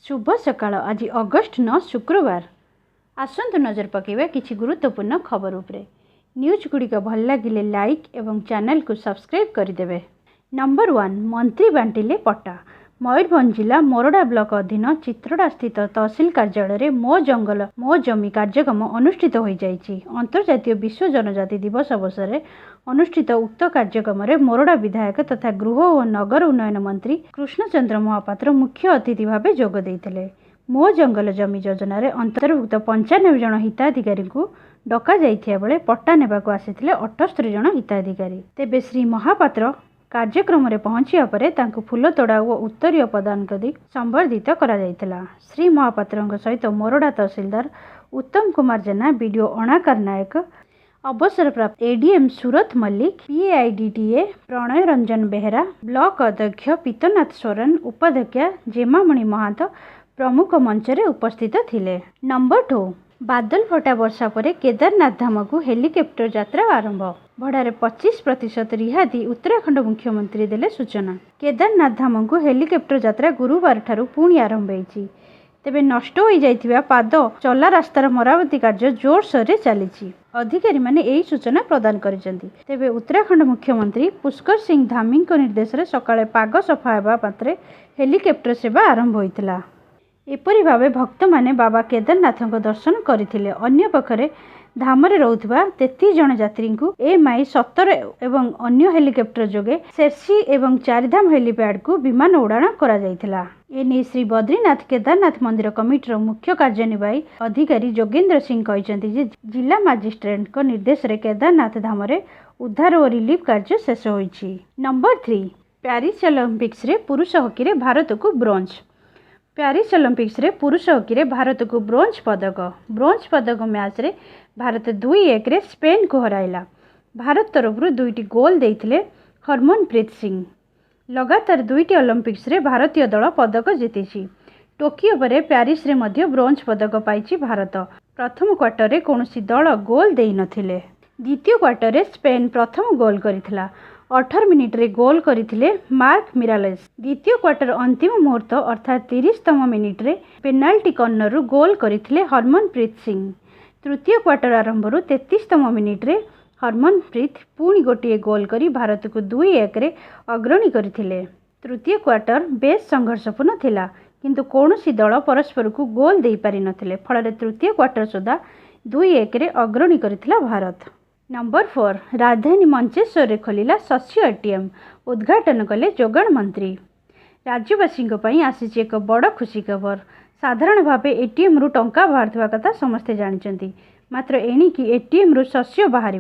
शुभ सकाळ। आज अगस्ट 9 शुक्रवार। आसंतु नजर पकेबा किछि गुरुत्वपूर्ण खबर उपरे। न्यूज गुड़िक भल लगिले लाइक एवं चैनल को सब्सक्राइब करदेवे। नंबर 1 मंत्री बांटिले पट्टा। मयूरभंज जिला मोरडा ब्लॉक अधीन चित्रोड़ा स्थित तहसिल कार्यालय मो जंगल मो जमी कार्यक्रम अनुष्ठित हो जाइछि। अंतर्जातीय विश्व जनजाति दिवस अवसर में अनुष्ठित उक्त कार्यक्रम में मोरडा विधायक तथा गृह और नगर उन्नयन मंत्री कृष्णचंद्र महापात्र मुख्य अतिथि भाव जोग देइथिले। मो जंगल जमी योजना अंतर्भुक्त 95 जन हिताधिकारी को डका जाइथिया बेले पट्टा नेबाकू आसिथिले 78 जन हिताधिकारी। तेबे श्री महापात्र कार्यक्रम में पहुंचिया परे तांको फूल तोड़ा और उत्तरीय प्रदान कर संबर्धित करा जायतिला। श्री महापात्र सहित मोरडा तहसीलदार उत्तम कुमार जेना, बीडीओ अणाकार नायक, अवसर प्राप्त एडीएम सूरत मल्लिक, पीआईडीटीए प्रणय रंजन बेहरा, ब्लॉक अध्यक्ष पीतनाथ सोरेन, उपाध्यक्षा जेमामणि महांत प्रमुख मंच में उपस्थित थिले। नंबर 2 बादल फटा वर्षा पर केदारनाथ धाम को हेलिकॉप्टर यात्रा आरंभ। भड़ारे 25% रिहाती उत्तराखंड मुख्यमंत्री देले सूचना। केदारनाथ धाम को हेलिकॉप्टर यात्रा गुरुवार ठारू पुणी आरंभ होईछि। तेबे नष्ट हो जाइथिबा पाद चला रास्तार मरामती कार्य जोरसोर रे चलीछि। अधिकारी माने एही सूचना प्रदान करिसेंती। तेबे उत्तराखंड मुख्यमंत्री पुष्कर सिंह धामी निर्देश रे सकाळे पाग सफा हेबा मात्रे हेलिकॉप्टर सेवा आरंभ होइतिला। एपरी भावे भक्त माने बाबा केदारनाथ दर्शन करथिले। अन्य पखरे धाम रे रहउथिबा 33 जन यात्री को एमआई 17 एवं अन्य हेलिकॉप्टर जोगे शेरसी एवं चारिधाम हेलीपैड को विमान उड़ाण करा जायतिला। एने श्री बद्रीनाथ केदारनाथ मंदिर कमिटीर मुख्य कार्यनिर्वाही अधिकारी जोगेंद्र सिंह कहते जे जिला मजिस्ट्रेट को निर्देश रे केदारनाथ धाम रे उद्धार और रिलीफ कार्य शेष होईछि। नंबर 3 पेरिस ओलंपिक्स रे पुरुष हॉकी रे भारत को ब्रोंज। पेरिस ओलंपिक्स रे पुरुष हॉकी रे भारत को ब्रोंज पदक मैच रे भारत 2-1 रे स्पेन को हराइला। भारत तरफ 2टी गोल देइथिले हरमनप्रीत सिंह। लगातार 2टी ओलंपिक्स रे भारतीय दल पदक जीतिछि। टोकियो पर पेरिस रे मध्य ब्रोंज पदक पाइछि भारत। प्रथम क्वार्टर रे कोनोसी दल गोल देइ नथिले। द्वितीय क्वार्टर रे स्पेन प्रथम गोल करिथिला। 18 मिनिट रे गोल करथिले मार्क मिरालेस। द्वितीय क्वार्टर अंतिम मुहूर्त अर्थात 30तम मिनिट रे पेनाल्टी कॉर्नर रु गोल करथिले हरमनप्रीत सिंह। तृतीय क्वार्टर आरंभ 33तम मिनिट रे हरमनप्रीत पुणी गोटे गोल करी भारत को 2-1 रे अग्रणी करथिले। तृतीय क्वार्टर बेस संघर्षपूर्ण थिला, किंतु कौनसी दल परस्पर को गोल दे पारि नथिले। फल तृतीय क्वार्टर सुधा 2-1 रे अग्रणी करथिला भारत। नंबर 4 राजधानी मंचेश्वर रे खोलिला शस्य एटीएम। उद्घाटन कले जोगाण मंत्री। राज्यवासी आसी एक बड़ खुशी खबर। साधारण भाव एटीएम रु टंका बाहर कथा समस्ते जानते, मात्र एणिकी एटीएम रु शस्य बाहर।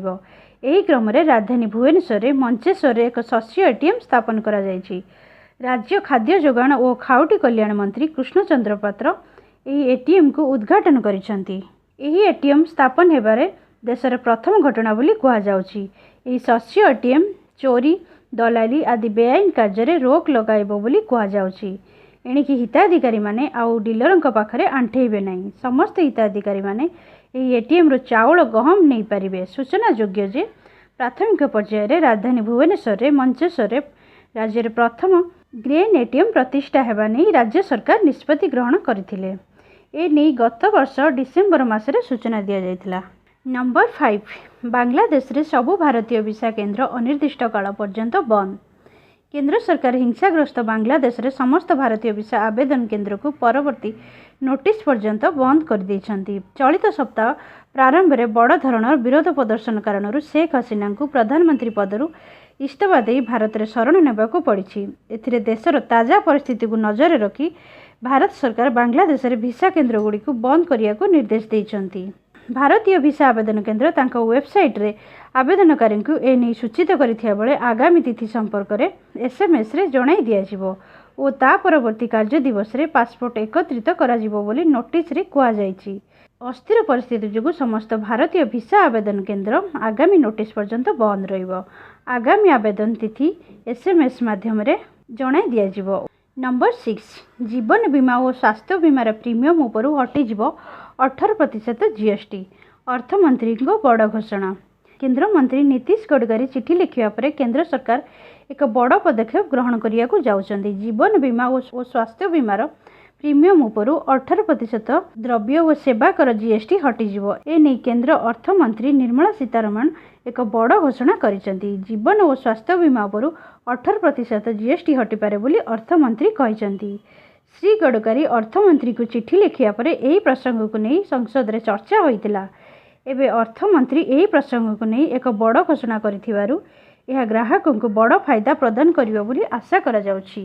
एही क्रम रे राजधानी भुवनेश्वर रे मंचेश्वर रे एक शस्य एटीएम स्थापन करा जायछि। राज्य खाद्य जोगाण और खाउटी कल्याण मंत्री कृष्णचंद्र पात्र एही एटीएम को उद्घाटन करिसेंती। एही एटीएम स्थापन हेबारे देशर प्रथम घटना बोली कहा जाउछि। एही शस्य एटीएम चोरी दलाली आदि बेआईन कार्य रे रोक लगाइबो बोली कहा जाउछि। एणिकी हिताधिकारी माने आउ डीलरंक पाखरे आंठेइबे नहीं। समस्त हिताधिकारी माने एही एटीएम रो चाउल गहम नहीं पारिबे। सूचना योग्य जे प्राथमिक पर्याय रे राजधानी भुवनेश्वर रे मंचेश्वर रे राज्य रे प्रथम ग्रेन एटीएम प्रतिष्ठा हेबा नहीं राज्य सरकार निष्पत्ति ग्रहण करथिले। ए नहीं गत वर्ष डिसेम्बर मासरे सूचना दिया जायतिला। नंबर 5 बांग्लादेश रे सबु भारतीय वीसा केंद्र अनिर्दिष्ट काल पर्यंत बंद। केंद्र सरकार हिंसाग्रस्त बांग्लादेश रे समस्त भारतीय वीसा आवेदन केंद्र को परवर्ती नोटिस पर्यंत बंद कर दैछंती। चलित सप्ताह प्रारंभ रे बड़ धरणर विरोध प्रदर्शन कारणरू शेख हसीना को प्रधानमंत्री पदरू इस्तीफा दे भारत रे शरण नेबाकू पड़िछि। एथिरे देशर ताजा परिस्थिति को नजर रखी भारत सरकार बांग्लादेश रे वीसा केंद्र गुडी को बंद करिया को निर्देश दैछंती। भारतीय वीसा आवेदन केंद्र तांका वेबसाइट रे आवेदनकारी को ए नहीं सूचित करिथिया बेले आगामी तिथि संपर्क रे एसएमएस रे जणाई दिया जिवो ओ ता परवर्ती कार्य दिवस रे पासपोर्ट एकत्रित करा जिवो बोली नोटिस रे कुआ जायछि। अस्थिर परिस्थिति जोगु समस्त भारतीय वीसा आवेदन केंद्र आगामी नोटिस पर्यंत बंद रहिबो। आगामी आवेदन तिथि एसएमएस माध्यम रे जणाई दिया जिवो। नंबर 6 जीवन बीमा और स्वास्थ्य बीमार प्रीमियम उपरू हटि जिवो 18% जीएसटी। अर्थमंत्री को बड़ घोषणा। केंद्र मंत्री नीतीश गडकरी चिठी लिखिया परे केंद्र सरकार एक बड़ पदक्षेप ग्रहण करिया को जाउछंदी। जीवन बीमा और स्वास्थ्य बीमार प्रीमियम उपरू 18% द्रव्य और सेवा कर जीएसटी हटिଯିବ। एने केंद्र अर्थमंत्री निर्मला सीतारमण एक बड़ घोषणा करिसेंती। जीवन और स्वास्थ्य बीमा उपरू 18% जीएसटी हटिपारे बोली अर्थमंत्री कहिसेंती। श्री गडकरी अर्थमंत्री को चिठी लिखिया परे एही प्रसंग को नहीं संसद रे चर्चा होइतिला। एबे अर्थमंत्री एही प्रसंग को नहीं एक बड़ घोषणा करिथिबारु यह ग्राहकों को बड़ फायदा प्रदान करियो बोली आशा करा जाउछि।